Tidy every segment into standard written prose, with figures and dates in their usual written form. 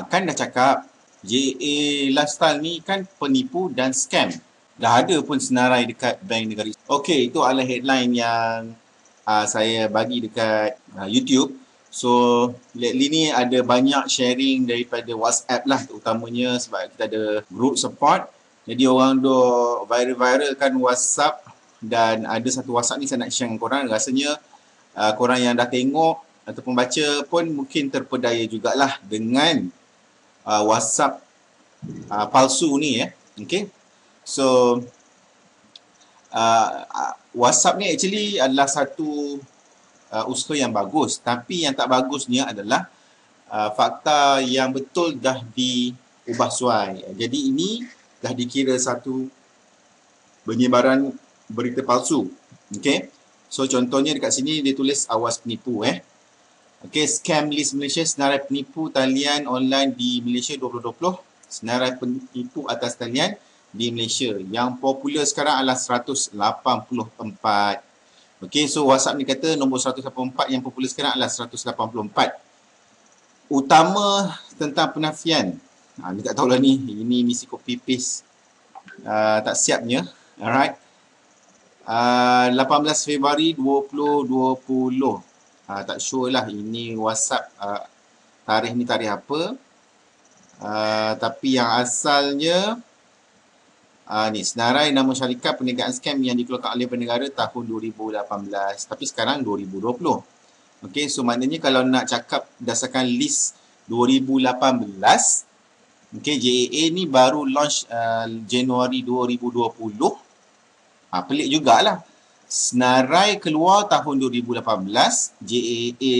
Kan dah cakap JA Lifestyle ni kan penipu dan scam. Dah ada pun senarai dekat Bank Negara. Okey, itu adalah headline yang saya bagi dekat YouTube. So, lately ni ada banyak sharing daripada WhatsApp lah, terutamanya sebab kita ada group support. Jadi orang duk viral-viralkan WhatsApp, dan ada satu WhatsApp ni saya nak share dengan korang. Rasanya korang yang dah tengok ataupun baca pun mungkin terpedaya jugalah dengan WhatsApp palsu ni ya. Okay. So WhatsApp ni actually adalah satu usaha yang bagus, tapi yang tak bagusnya adalah fakta yang betul dah diubah suai. Jadi ini dah dikira satu penyebaran berita palsu. Okay. So contohnya dekat sini dia tulis awas penipu Okay, scam list Malaysia, senarai penipu talian online di Malaysia 2020. Senarai penipu atas talian di Malaysia. Yang popular sekarang adalah 184. Okay, so WhatsApp ni kata nombor 184 yang popular sekarang adalah 184. Utama tentang penafian. Ni tak tahulah ni. Ini misi copy paste. Tak siapnya. Alright. 18 Februari 2020. Tak sure lah ini WhatsApp tarikh ni tarikh apa. Tapi yang asalnya ni senarai nama syarikat perniagaan scam yang dikeluarkan oleh negara tahun 2018. Tapi sekarang 2020. Okay, so maknanya kalau nak cakap berdasarkan list 2018, okay, JAA ni baru launch Januari 2020. Pelik jugalah. Senarai keluar tahun 2018, JAA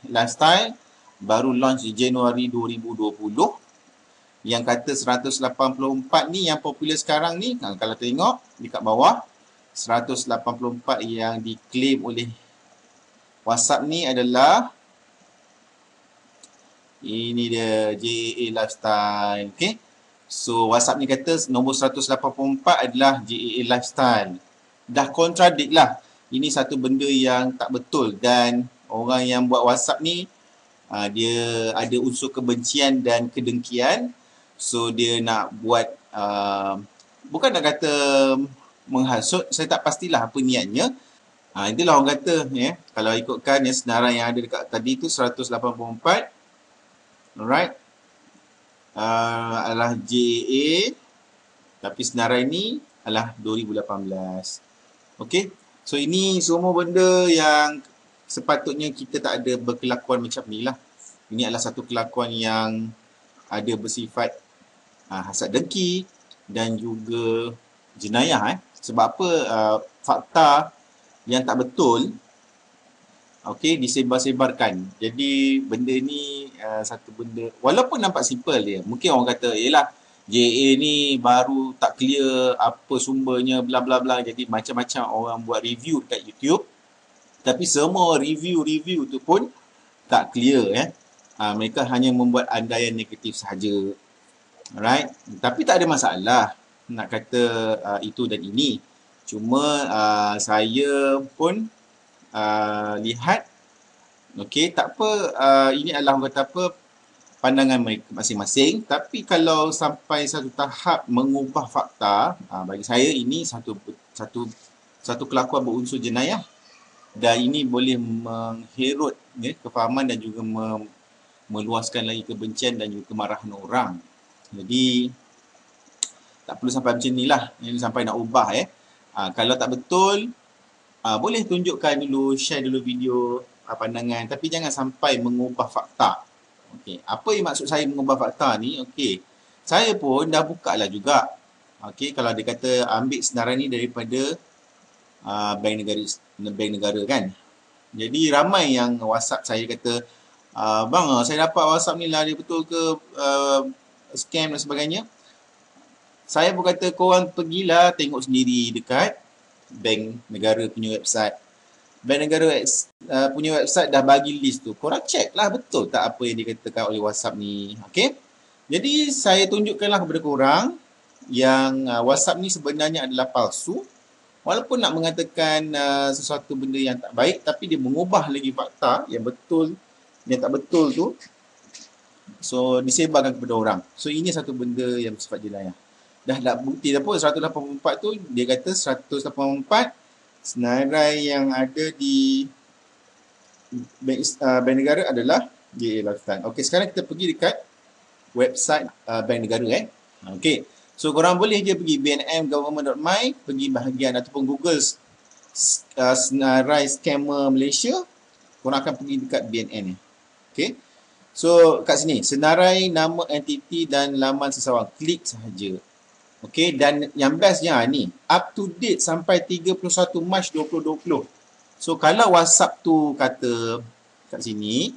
Lifestyle baru launch di Januari 2020. Yang kata 184 ni yang popular sekarang ni, kalau tengok dekat bawah, 184 yang diklaim oleh WhatsApp ni adalah ini dia, JAA Lifestyle. Okay. So WhatsApp ni kata nombor 184 adalah JAA Lifestyle. Dah kontradik lah. Ini satu benda yang tak betul, dan orang yang buat WhatsApp ni dia ada unsur kebencian dan kedengkian. So dia nak buat bukan nak kata menghasut, saya tak pastilah apa niatnya. Itulah orang kata kalau ikutkan senarai yang ada dekat tadi tu 184. Alright. Adalah JA, tapi senarai ni adalah 2018. Okay. So ini semua benda yang sepatutnya kita tak ada berkelakuan macam ni lah. Ini adalah satu kelakuan yang ada bersifat hasad dengki dan juga jenayah. Sebab apa? Fakta yang tak betul disebar-sebarkan. Jadi benda ni satu benda, walaupun nampak simple dia, mungkin orang kata yelah JA ni baru tak clear apa sumbernya bla bla bla, jadi macam-macam orang buat review dekat YouTube, tapi semua review tu pun tak clear mereka hanya membuat andaian negatif sahaja. Alright, tapi tak ada masalah nak kata itu dan ini. Cuma saya pun lihat, okey, tak apa, ini adalah orang kata apa, pandangan mereka masing-masing. Tapi kalau sampai satu tahap mengubah fakta, bagi saya ini satu kelakuan berunsur jenayah, dan ini boleh mengherut kefahaman dan juga meluaskan lagi kebencian dan juga kemarahan orang. Jadi tak perlu sampai macam ni lah, sampai nak ubah kalau tak betul, boleh tunjukkan dulu, share dulu video pandangan, tapi jangan sampai mengubah fakta. Okey, apa yang maksud saya mengubah fakta ni? Okey, saya pun dah buka lah juga. Okey, kalau dia kata ambil senarai ni daripada bank negara kan. Jadi ramai yang WhatsApp saya kata, bang, saya dapat WhatsApp ni lah, dia betul ke scam dan sebagainya. Saya pun kata korang pergilah tengok sendiri dekat bank negara punya website. Bank negara punya website dah bagi list tu. Korang check lah betul tak apa yang dikatakan oleh WhatsApp ni. Okay. Jadi saya tunjukkanlah kepada korang yang WhatsApp ni sebenarnya adalah palsu. Walaupun nak mengatakan sesuatu benda yang tak baik, tapi dia mengubah lagi fakta yang betul, yang tak betul tu. So disebarkan kepada orang. So ini satu benda yang bersifat jenayah. Dah bukti dah pun 184 tu dia kata 184 senarai yang ada di Bank Negara adalah JA Lifestyle. Okey, sekarang kita pergi dekat website Bank Negara Okey. So korang boleh je pergi bnmgovernment.my, pergi bahagian ataupun Google senarai scammer Malaysia, korang akan pergi dekat BNN ni. Okey. So kat sini senarai nama entiti dan laman seseorang, klik sahaja. Okey, dan yang bestnya ni up to date sampai 31 Mac 2020. So kalau WhatsApp tu kata kat sini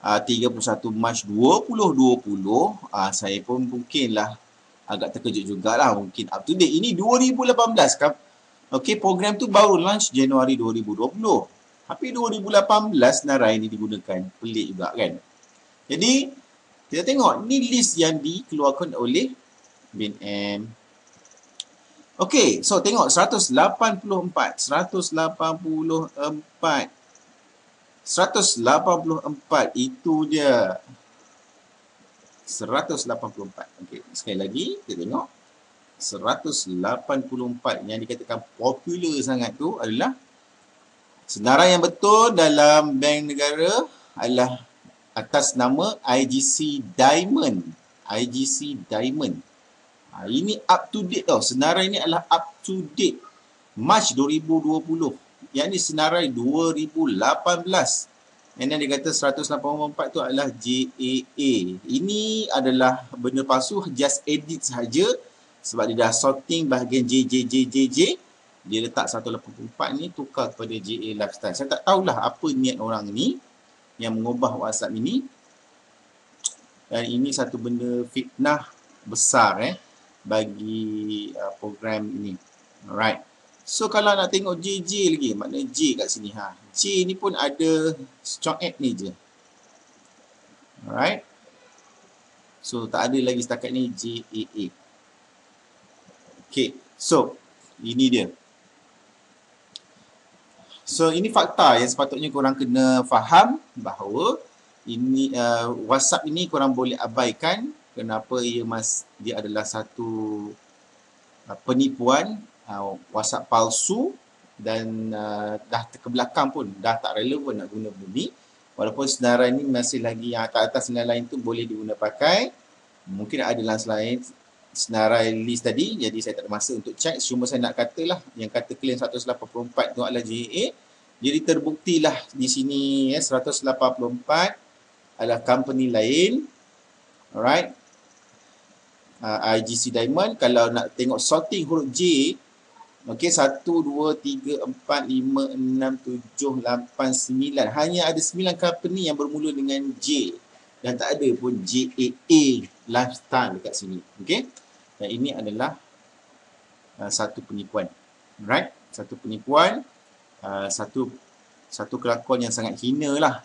31 Mac 2020, saya pun mungkinlah agak terkejut jugalah, mungkin up to date. Ini 2018 kan. Okey, program tu baru launch Januari 2020. Tapi 2018 senarai ni digunakan. Pelik juga kan. Jadi kita tengok ni list yang dikeluarkan oleh BNM. Okey, so tengok 184 itu dia. 184. Okey, sekali lagi kita tengok 184 yang dikatakan popular sangat tu adalah senarai yang betul dalam Bank Negara adalah atas nama IGC Diamond. IGC Diamond. Ini up to date tau. Senarai ini adalah up to date. Mac 2020. Yang ni senarai 2018. And then dia kata 184 tu adalah JAA. Ini adalah benda palsu, just edit sahaja. Sebab dia dah sorting bahagian JJJJJ. Dia letak 184 ni tukar kepada JA Lifestyle. Saya tak tahulah apa niat orang ni yang mengubah WhatsApp ini. Dan ini satu benda fitnah besar bagi program ini. Alright. So kalau nak tengok JJ lagi, makna J kat sini. J ni pun ada strong add ni je. Alright. So tak ada lagi setakat ni JAA. Okay. So ini dia. So ini fakta yang sepatutnya korang kena faham bahawa ini WhatsApp ini korang boleh abaikan. Kenapa dia adalah satu penipuan, WhatsApp palsu, dan dah ke belakang pun dah tak relevan nak guna benda ni. Walaupun senarai ni masih lagi yang atas-atas senarai lain tu boleh diguna pakai. Mungkin ada lain senarai list tadi, jadi saya tak ada masa untuk check. Cuma saya nak katalah yang kata claim 184 tu adalah JA. Jadi terbuktilah di sini 184 adalah company lain. Alright. IGC Diamond. Kalau nak tengok sorting huruf J, okey, 1, 2, 3, 4, 5, 6, 7, 8, 9. Hanya ada 9 company yang bermula dengan J. Dan tak ada pun JAA Lifestyle dekat sini. Okey. Dan ini adalah satu penipuan. Alright. Satu penipuan. Satu kelakuan yang sangat hina lah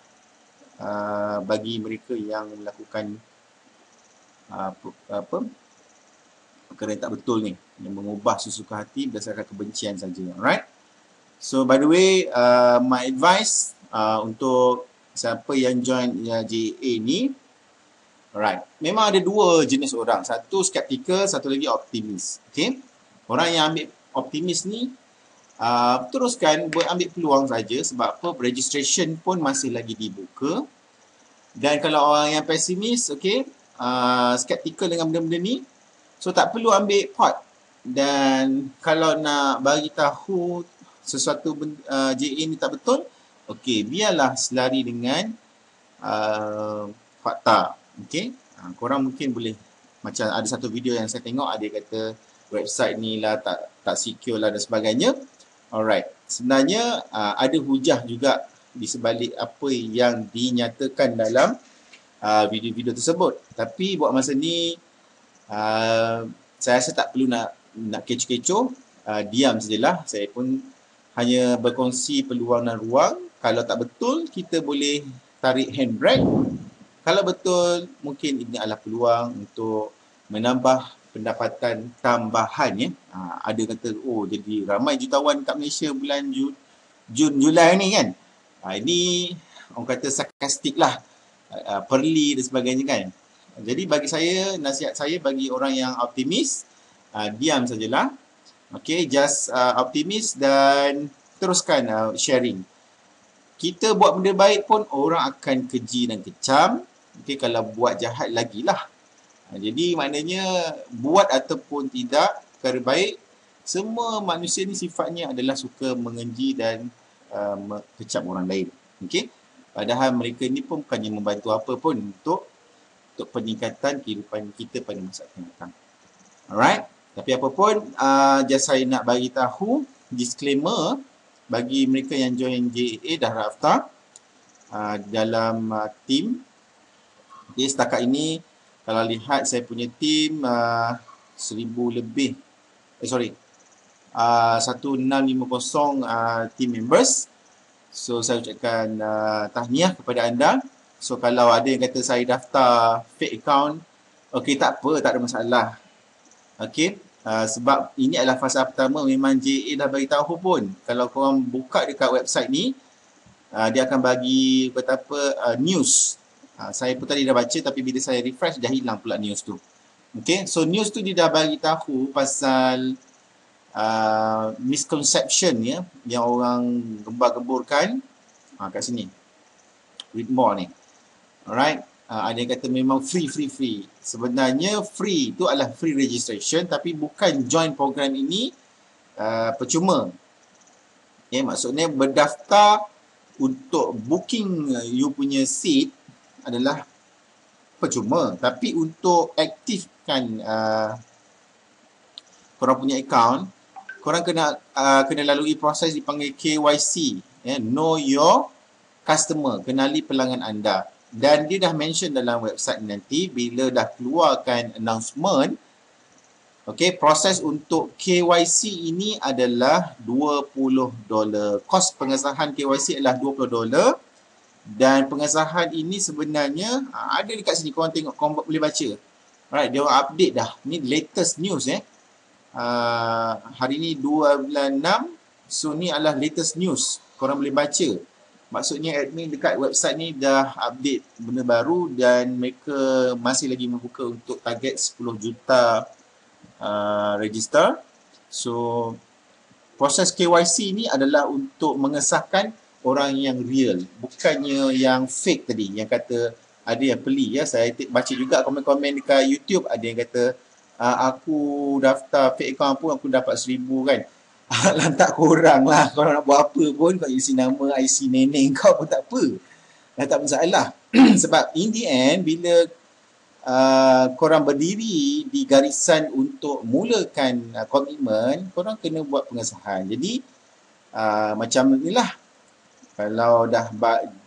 bagi mereka yang melakukan perkara yang tak betul ni, yang mengubah sesuka hati berdasarkan kebencian saja. Alright. So by the way, my advice untuk siapa yang join JA ni, alright, memang ada dua jenis orang. Satu skeptical, satu lagi optimis. Okay. Orang yang ambil optimis ni teruskan ambil peluang saja. Sebab apa? Registration pun masih lagi dibuka. Dan kalau orang yang pesimis, okay, skeptical dengan benda-benda ni, so tak perlu ambil part. Dan kalau nak bagi tahu sesuatu JA ni tak betul, okey, biarlah selari dengan fakta. Okey, korang mungkin boleh, macam ada satu video yang saya tengok, ada kata website ni lah tak secure lah dan sebagainya. Alright, sebenarnya ada hujah juga di sebalik apa yang dinyatakan dalam video-video tersebut. Tapi buat masa ni saya rasa tak perlu nak kecoh-kecoh, diam sajalah. Saya pun hanya berkongsi peluang dan ruang. Kalau tak betul, kita boleh tarik handbrake. Kalau betul, mungkin ini adalah peluang untuk menambah pendapatan tambahan ya. Ada kata, oh jadi ramai jutawan kat Malaysia bulan Julai ni kan. Ini orang kata sarkastik lah, perli dan sebagainya kan. Jadi bagi saya, nasihat saya bagi orang yang optimis, diam sajalah. Okay, just optimis dan teruskan sharing. Kita buat benda baik pun orang akan keji dan kecam. Okay, kalau buat jahat lagilah. Jadi maknanya buat ataupun tidak perkara baik, semua manusia ni sifatnya adalah suka mengenji dan kecam orang lain. Okay? Padahal mereka ni pun bukannya membantu apa pun untuk peningkatan kehidupan kita pada masa akan datang. Alright? Tapi apa pun, just saya nak bagi tahu disclaimer bagi mereka yang join JAA dah daftar dalam team. Okay, setakat ini kalau lihat saya punya team 1000 lebih 1650 team members. So saya ucapkan tahniah kepada anda. So kalau ada yang kata saya daftar fake account, okey, tak apa, tak ada masalah. Okey, sebab ini adalah fasa pertama, memang JA dah bagi tahu pun. Kalau korang buka dekat website ni, dia akan bagi betapa news. Saya pun tadi dah baca, tapi bila saya refresh dah hilang pula news tu. Okay, so news tu dia dah bagi tahu pasal misconception ya, yang orang gembar-gemburkan kat sini. Read more ni. Alright, ada yang kata memang free. Sebenarnya free tu adalah free registration, tapi bukan join program ini percuma. Okay, maksudnya berdaftar untuk booking you punya seat adalah percuma, tapi untuk aktifkan korang punya account, korang kena lalui proses dipanggil KYC, know your customer, kenali pelanggan anda. Dan dia dah mention dalam website nanti bila dah keluarkan announcement, okay, proses untuk KYC ini adalah $20. Kos pengesahan KYC adalah $20. Dan pengesahan ini sebenarnya ada dekat sini, korang tengok, korang boleh baca. Alright, dia update dah. Ni latest news hari ni 2/6. So ni adalah latest news. Korang boleh baca. Maksudnya admin dekat website ni dah update benda baru dan mereka masih lagi membuka untuk target 10 juta register. So proses KYC ni adalah untuk mengesahkan orang yang real, bukannya yang fake tadi, yang kata ada yang beli ya. Saya baca juga komen-komen dekat YouTube, ada yang kata aku daftar fake account pun aku dapat 1000 kan. Lantak korang lah, korang nak buat apa pun, kau isi nama, IC nenek kau pun tak apa, dah tak masalah. Sebab in the end, bila korang berdiri di garisan untuk mulakan komitmen, korang kena buat pengesahan. Jadi macam inilah, kalau dah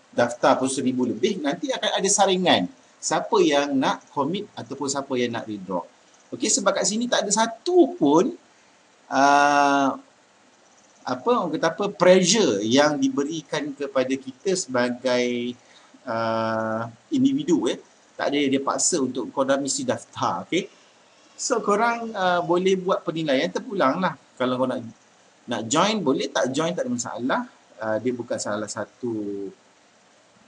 daftar pun 1000 lebih, nanti akan ada saringan siapa yang nak commit ataupun siapa yang nak withdraw. Okey, sebab kat sini tak ada satu pun orang kata apa, pressure yang diberikan kepada kita sebagai individu tak ada dia paksa untuk korang mesti daftar. Okey, so korang boleh buat penilaian terpulang lah. Kalau korang nak join boleh, tak join tak ada masalah. Dia bukan salah satu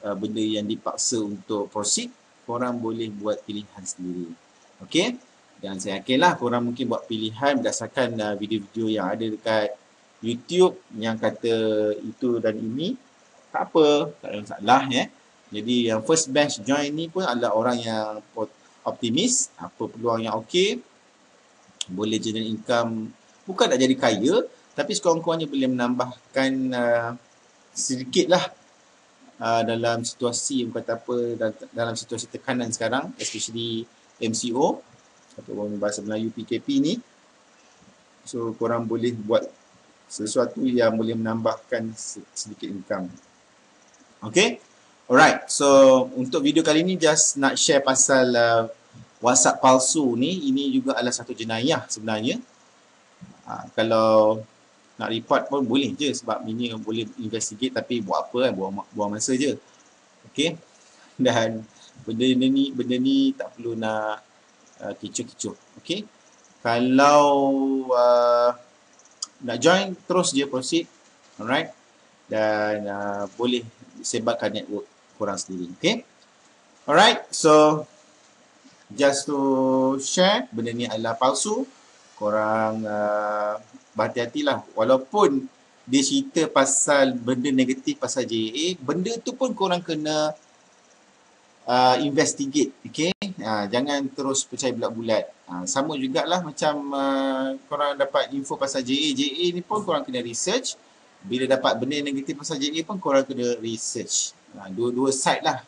benda yang dipaksa untuk proceed. Korang boleh buat pilihan sendiri. Okey, dan saya yakinlah korang mungkin buat pilihan berdasarkan video-video yang ada dekat YouTube yang kata itu dan ini. Tak apa, tak ada masalah Jadi yang first batch join ni pun adalah orang yang optimis, apa peluang yang okey, boleh generate income, bukan nak jadi kaya, tapi sekurang-kurangnya boleh menambahkan sedikit lah dalam situasi yang kata apa, dalam situasi tekanan sekarang, especially MCO atau bahasa Melayu PKP ni. So korang boleh buat sesuatu yang boleh menambahkan sedikit income. Okay, alright. So untuk video kali ni just nak share pasal WhatsApp palsu ni. Ini juga adalah satu jenayah sebenarnya. Kalau nak report pun boleh je, sebab ini boleh investigate, tapi buat apa kan, buang masa je. Okay, dan benda ni tak perlu nak kecoh-kecoh. Okay, kalau nak join, terus je proceed. Alright, dan boleh sebarkan network korang sendiri. Okay, alright. So just to share, benda ni adalah palsu. Korang berhati-hatilah. Walaupun dia cerita pasal benda negatif pasal JAA, benda tu pun korang kena investigate, okay? Jangan terus percaya bulat-bulat. Sama jugalah macam korang dapat info pasal JA. JA ni pun korang kena research. Bila dapat benda negatif pasal JA pun korang kena research. Dua-dua side lah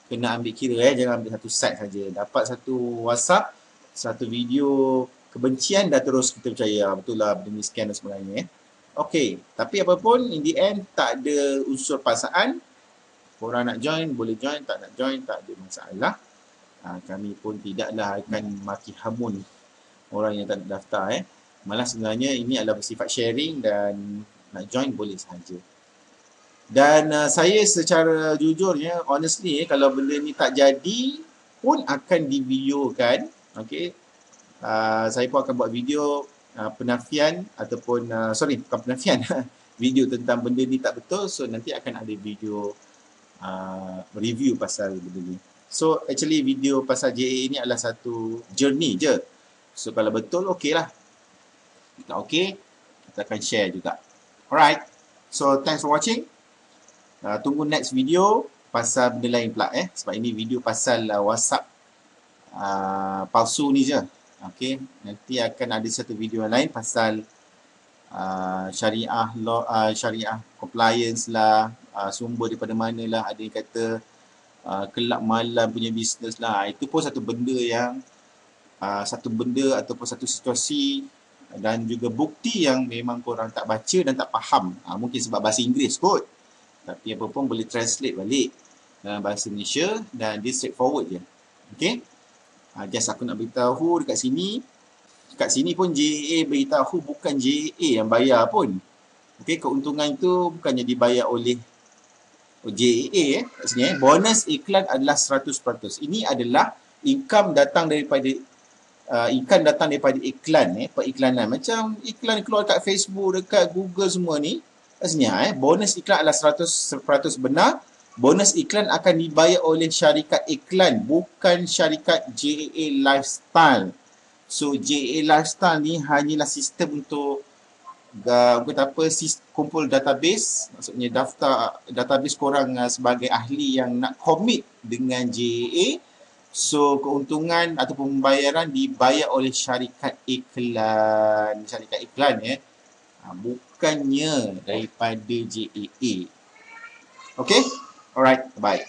kena ambil kira, jangan ambil satu side saja. Dapat satu WhatsApp, satu video kebencian, dah terus kita percaya betul lah benda ni scam dan sebagainya. Okay, tapi apapun in the end tak ada unsur paksaan. Korang nak join, boleh join. Tak nak join, tak ada masalah. Kami pun tidaklah akan maki hamun orang yang tak daftar. Malah sebenarnya ini adalah bersifat sharing dan nak join boleh sahaja. Dan saya secara jujurnya, honestly, kalau benda ni tak jadi pun akan divideokan. Okay. Saya pun akan buat video penafian ataupun, bukan penafian, video tentang benda ni tak betul. So nanti akan ada video review pasal benda ni. So actually video pasal JA ni adalah satu journey je. So kalau betul okey lah. Kalau okey, kita akan share juga. Alright. So thanks for watching. Tunggu next video pasal benda lain pula sebab ini video pasal WhatsApp palsu ni je. Okey, nanti akan ada satu video lain pasal syariah law, syariah compliance lah, sumber daripada mana lah. Ada yang kata kelab malam punya bisnes lah. Itu pun satu benda yang satu benda ataupun satu situasi dan juga bukti yang memang korang tak baca dan tak faham. Mungkin sebab bahasa Inggeris kot, tapi apa pun boleh translate balik dalam bahasa Malaysia dan dia straightforward je. Okay, just aku nak beritahu dekat sini. Kat sini pun JAA beritahu bukan JAA yang bayar pun. Okay, keuntungan tu bukannya dibayar oleh JAA kat sini. Bonus iklan adalah 100%. Ini adalah income datang daripada iklan, periklanan. Macam iklan keluar kat Facebook, dekat Google semua ni. Kat sini bonus iklan adalah 100% benar. Bonus iklan akan dibayar oleh syarikat iklan, bukan syarikat JAA Lifestyle. So JAA Lifestyle ni hanyalah sistem untuk kumpul database, maksudnya daftar database korang sebagai ahli yang nak commit dengan JAA. So keuntungan ataupun pembayaran dibayar oleh syarikat iklan, bukannya daripada JAA. Okay, alright, bye.